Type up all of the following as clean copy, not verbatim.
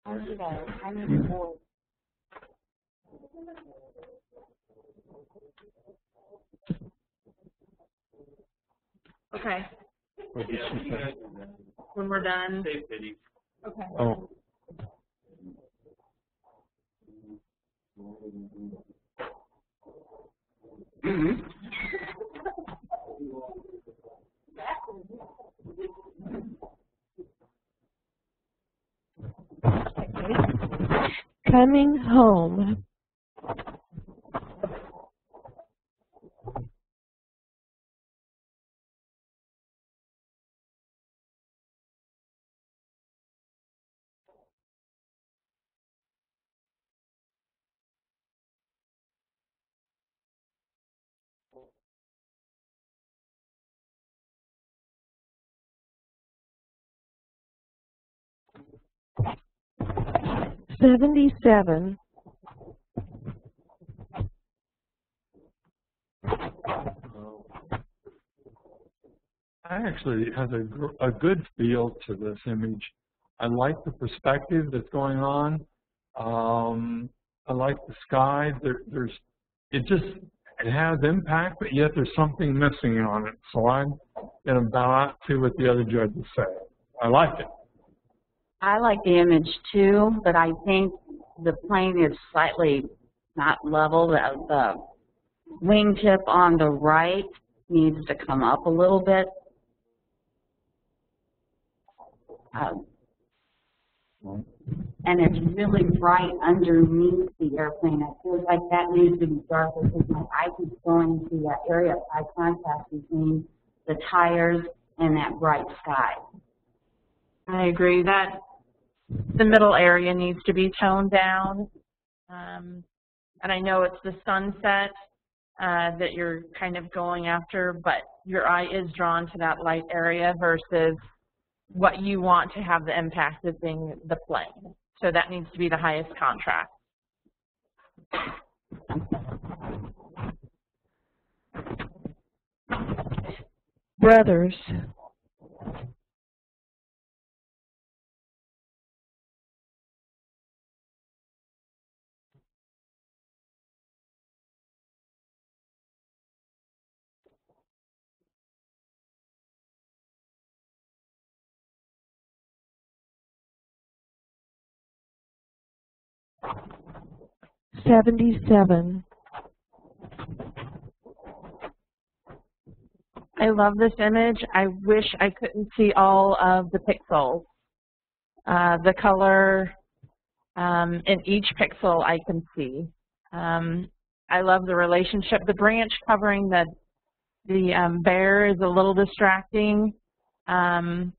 I need more. Okay. What did she say? When we're done. Okay. Oh. Coming home. $77. Actually has a good feel to this image. I like the perspective that's going on. I like the sky. It has impact, but yet there's something missing on it. So I'm going to bow out to what the other judges say. I like it. I like the image too, but I think the plane is slightly not level. The wingtip on the right needs to come up a little bit. And it's really bright underneath the airplane. I feel like that needs to be darker because my eye keeps going to that area of high contrast between the tires and that bright sky. I agree that the middle area needs to be toned down. And I know it's the sunset that you're kind of going after, but your eye is drawn to that light area versus what you want to have the impact of being the plane. So that needs to be the highest contrast. Brothers. $77. I love this image. I wish I couldn't see all of the pixels. The color in each pixel I can see. I love the relationship. The branch covering the bear is a little distracting, but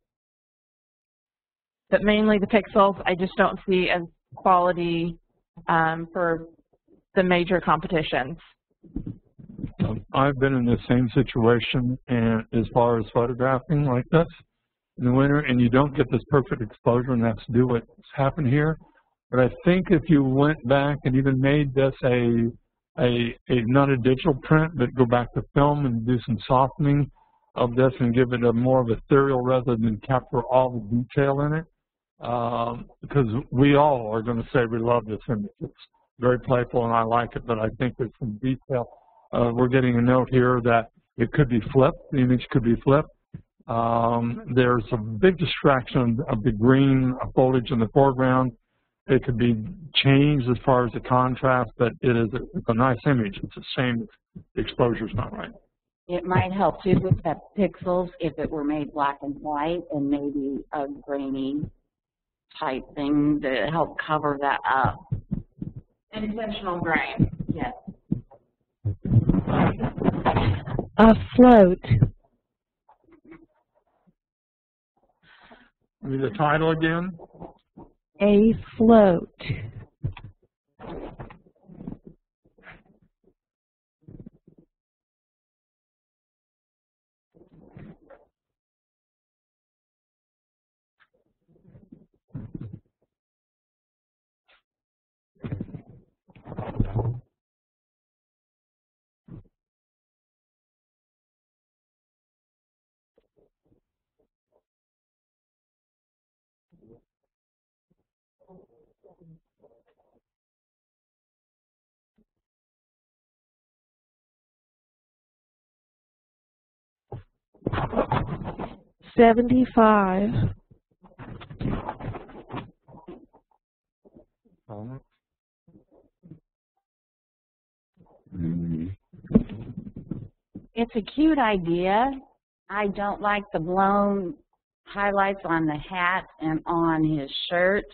mainly the pixels I just don't see as quality for the major competitions. I've been in the same situation, and as far as photographing like this in the winter, and you don't get this perfect exposure, and that's do what's happened here. But I think if you went back and even made this not a digital print, but go back to film and do some softening of this and give it a more of a ethereal rather than capture all the detail in it, because we all are going to say we love this image. It's very playful and I like it, but I think there's some detail. We're getting a note here that it could be flipped, the image could be flipped. There's a big distraction of the green foliage in the foreground. It could be changed as far as the contrast, but it's a nice image. It's a shame the exposure's not right. It might help too with the pixels if it were made black and white and maybe a grainy type thing to help cover that up. Intentional grain. Yes. Afloat. Read the title again. Afloat. 75. It's a cute idea. I don't like the blown highlights on the hat and on his shirt.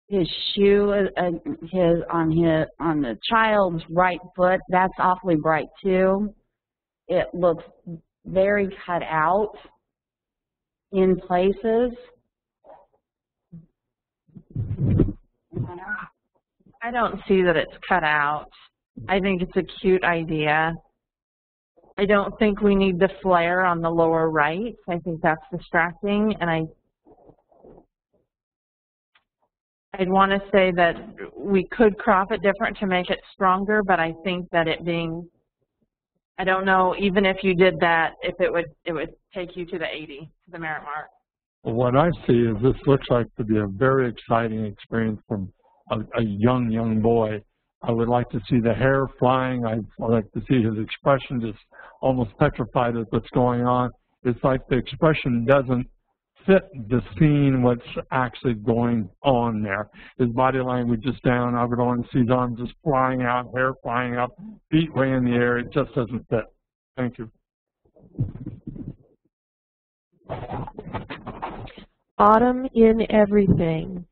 His shoe, on the child's right foot, that's awfully bright too. It looks very cut out in places. I don't see that it's cut out. I think it's a cute idea. I don't think we need the flare on the lower right. I think that's distracting, and I'd want to say that we could crop it different to make it stronger, but I think that it being, I don't know, even if you did that, if it would take you to the 80, to the merit mark. Well, what I see is this looks like to be a very exciting experience from a young boy. I would like to see the hair flying. I'd like to see his expression just almost petrified at what's going on. It's like the expression doesn't fit the scene, what's actually going on there. His body language is down. I would want to see his arms just flying out, hair flying up, feet way in the air. It just doesn't fit. Thank you. Autumn in everything.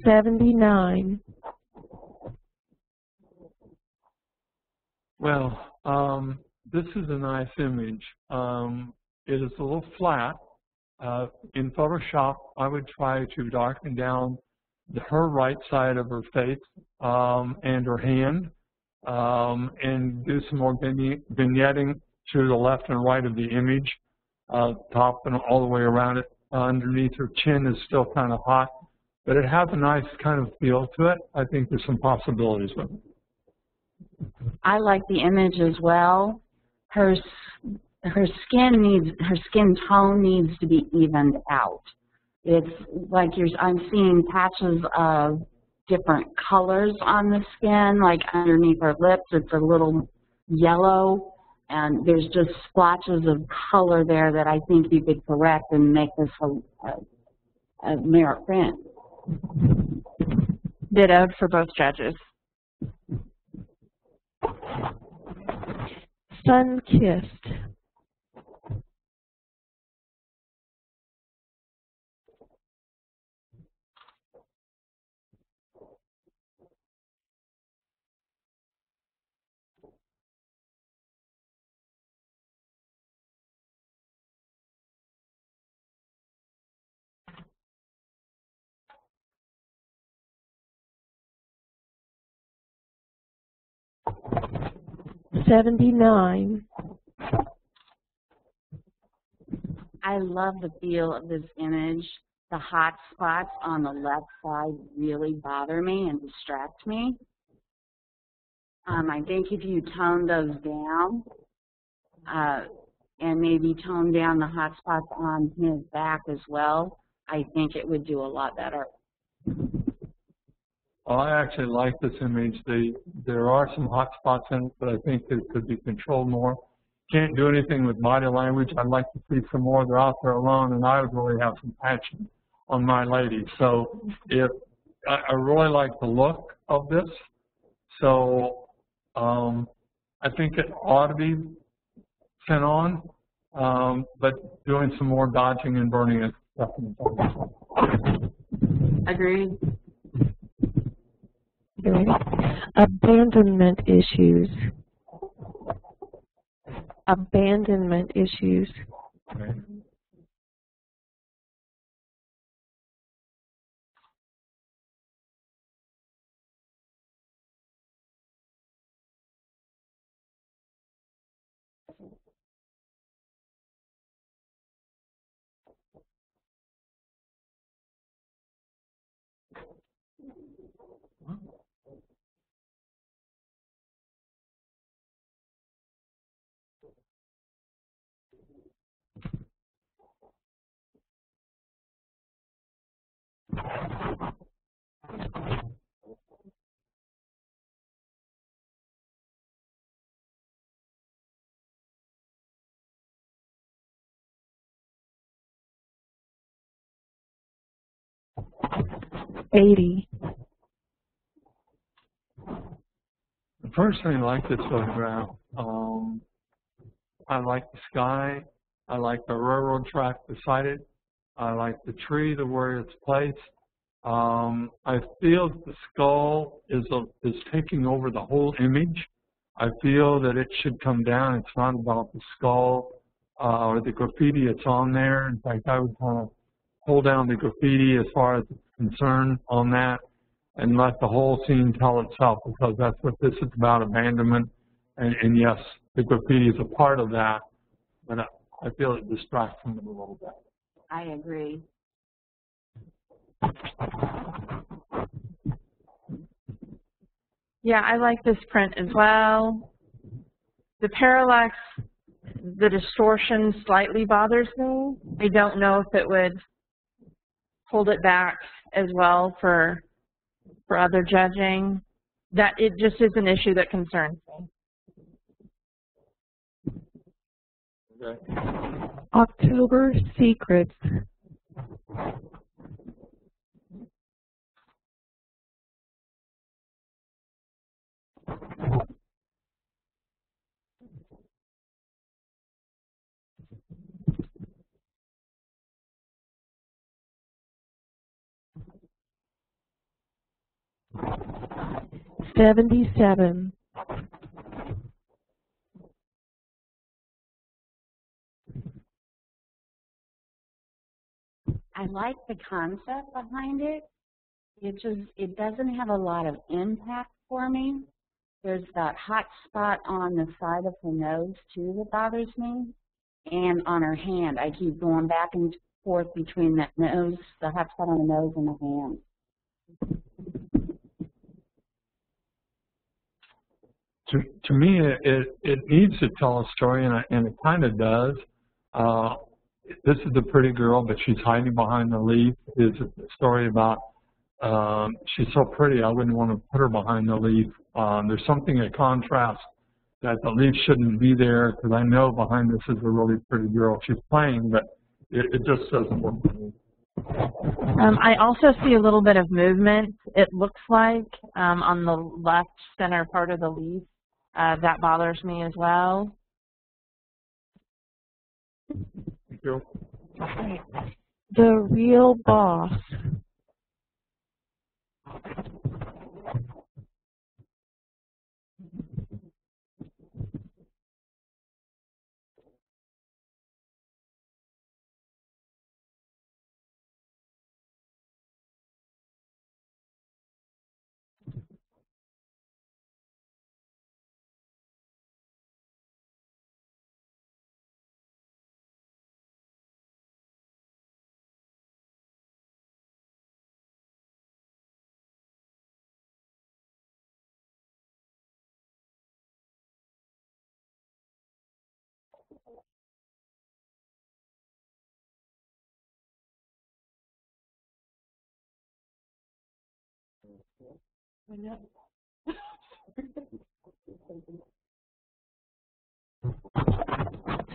$79. Well, this is a nice image. It is a little flat. In Photoshop, I would try to darken down her right side of her face and her hand, and do some more vignetting to the left and right of the image, top and all the way around it. Underneath her chin is still kind of hot, but it has a nice kind of feel to it. I think there's some possibilities with it. I like the image as well. Her skin tone needs to be evened out. It's like I'm seeing patches of different colors on the skin, like underneath her lips, it's a little yellow, and there's just splotches of color there that I think you could correct and make this a merit print. Ditto for both judges. Sun-kissed. $79. I love the feel of this image. The hot spots on the left side really bother me and distract me. I think if you tone those down, and maybe tone down the hot spots on his back as well, I think it would do a lot better. Well, I actually like this image. There are some hot spots in it, but I think it could be controlled more. Can't do anything with body language. I'd like to see some more. They're out there alone, and I would really have some passion on my lady. So if I really like the look of this, so I think it ought to be sent on, but doing some more dodging and burning is definitely. Agreed. Abandonment issues. Abandonment issues. Right. 80. Personally, I like this photograph. I like the sky. I like the railroad track beside it. I like the tree, the where it's placed. I feel the skull is taking over the whole image. I feel that it should come down. It's not about the skull or the graffiti that's on there. In fact, I would kind of pull down the graffiti as far as it's concerned on that and let the whole scene tell itself, because that's what this is about, abandonment. And yes, the graffiti is a part of that, but I feel it distracts from it a little bit. I agree. Yeah, I like this print as well. The parallax, the distortion slightly bothers me. I don't know if it would hold it back as well for other judging. That it just is an issue that concerns me. Okay. October Secrets. $77. I like the concept behind it. It doesn't have a lot of impact for me. There's that hot spot on the side of her nose too that bothers me, and on her hand. I keep going back and forth between that nose, the hot spot on the nose, and the hand. To me, it needs to tell a story, and it kind of does. This is a pretty girl, but she's hiding behind the leaf. It's a story about she's so pretty, I wouldn't want to put her behind the leaf. There's something that contrasts that the leaf shouldn't be there, because I know behind this is a really pretty girl. She's playing, but it just doesn't work for me. I also see a little bit of movement, it looks like, on the left center part of the leaf. That bothers me as well. Thank you. The Real Boss.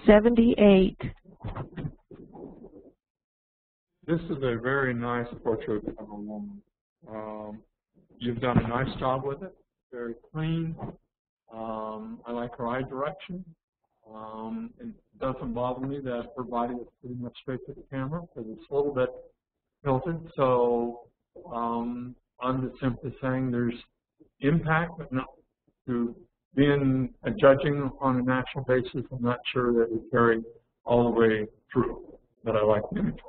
$78. This is a very nice portrait of a woman. You've done a nice job with it, very clean. I like her eye direction. It doesn't bother me that her body is pretty much straight to the camera, because it's a little bit tilted. So I'm just simply saying there's impact, but not to being judging on a national basis. I'm not sure that we carry all the way through, but I like the image.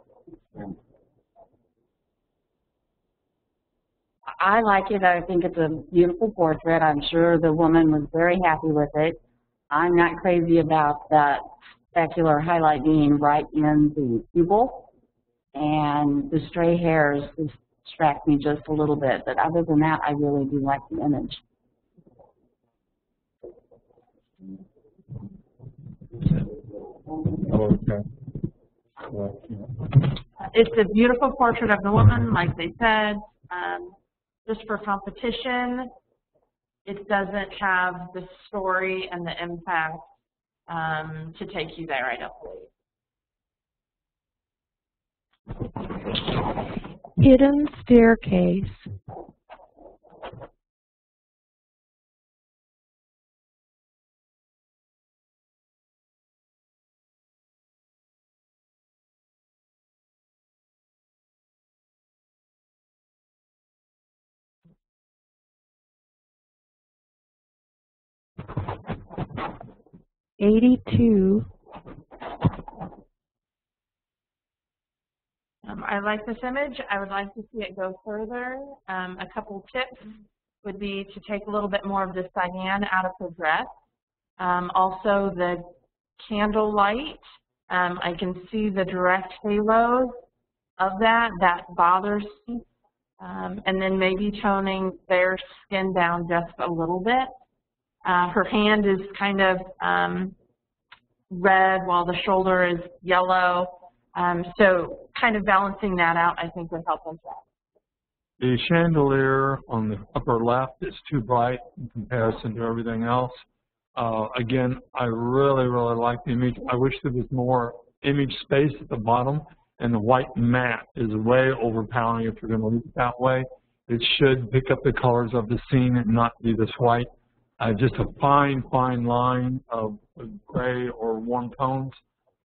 I like it. I think it's a beautiful portrait. I'm sure the woman was very happy with it. I'm not crazy about that specular highlight being right in the pupil, and the stray hairs distract me just a little bit. But other than that, I really do like the image. Okay. It's a beautiful portrait of the woman, like they said. Just for competition, it doesn't have the story and the impact to take you there, I don't Hidden staircase. $82. I like this image. I would like to see it go further. A couple tips would be to take a little bit more of the cyan out of her dress. Also, the candle light, I can see the direct halos of that. That bothers me. And then maybe toning their skin down just a little bit. Her hand is kind of red while the shoulder is yellow. So kind of balancing that out, I think, would help us out. The chandelier on the upper left is too bright in comparison to everything else. Again, I really, really like the image. I wish there was more image space at the bottom, and the white matte is way overpowering if you're going to leave it that way. It should pick up the colors of the scene and not be this white. Just a fine, fine line of gray or warm tones,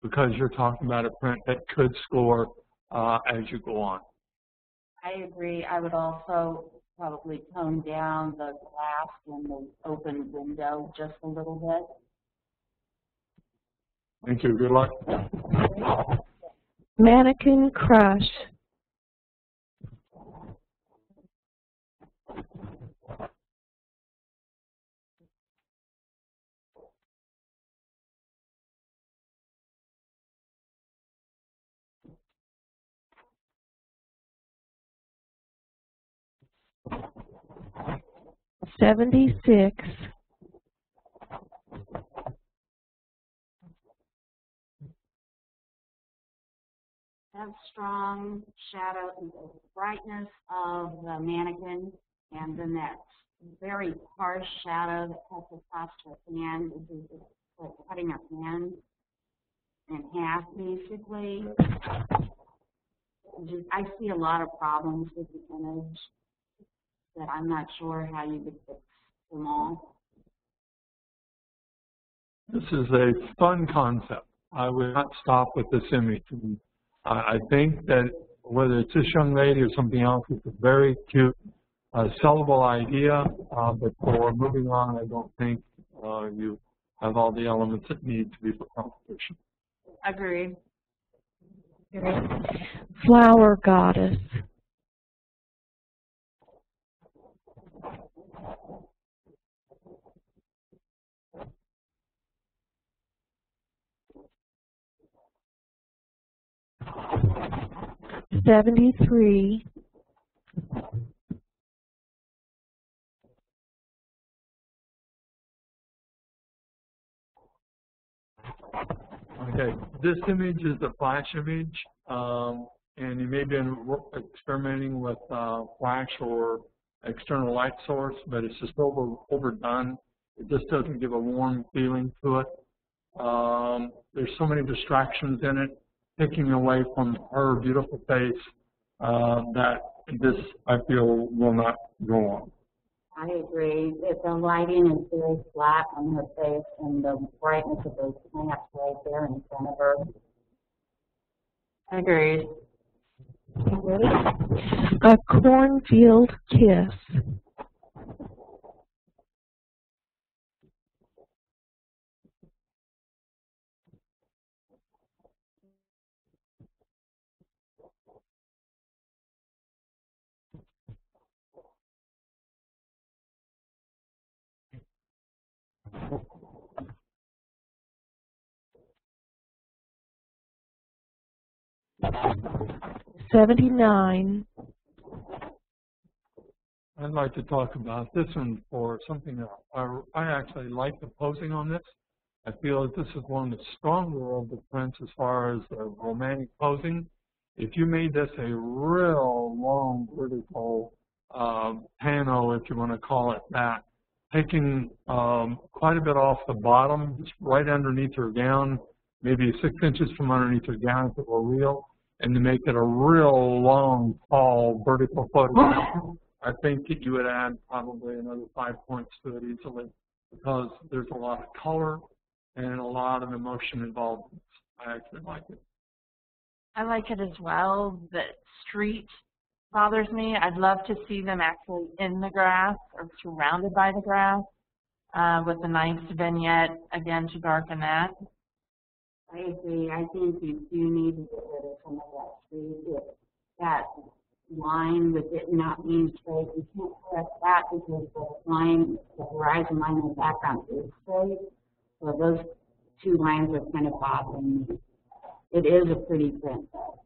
because you're talking about a print that could score as you go on. I agree. I would also probably tone down the glass in the open window just a little bit. Thank you. Good luck. Mannequin crush. $76. Have strong shadow, the brightness of the mannequin, and then that very harsh shadow that cuts across her hand, is like cutting her hand in half, basically. I see a lot of problems with the image that I'm not sure how you would fix them all. This is a fun concept. I would not stop with this image. I think that whether it's this young lady or something else, it's a very cute, sellable idea, but for moving on, I don't think you have all the elements that need to be for competition. Agreed. Flower goddess. $73. Okay, this image is a flash image, and you may be experimenting with flash or external light source, but it's just overdone. It just doesn't give a warm feeling to it. There's so many distractions in it, taking away from her beautiful face, that this, I feel, will not go on. I agree. The lighting is very flat on her face, and the brightness of those plants right there in front of her. Agreed. A cornfield kiss. $79. I'd like to talk about this one for something else. I actually like the posing on this. I feel that this is one of the stronger of the prints as far as the romantic posing. If you made this a real long vertical pano, if you want to call it that, taking quite a bit off the bottom, just right underneath her gown, maybe 6 inches from underneath her gown if it were real, and to make it a real long, tall, vertical photograph, I think that you would add probably another 5 points to it easily, because there's a lot of color and a lot of emotion involved. I actually like it. I like it as well. The street bothers me. I'd love to see them actually in the grass or surrounded by the grass with a nice vignette, again, to darken that. I agree. I think you do need to get rid of some of that tree. That line with it not being straight, you can't correct that because the line, the horizon line in the background is straight. So those two lines are kind of bothering me. It is a pretty print, though.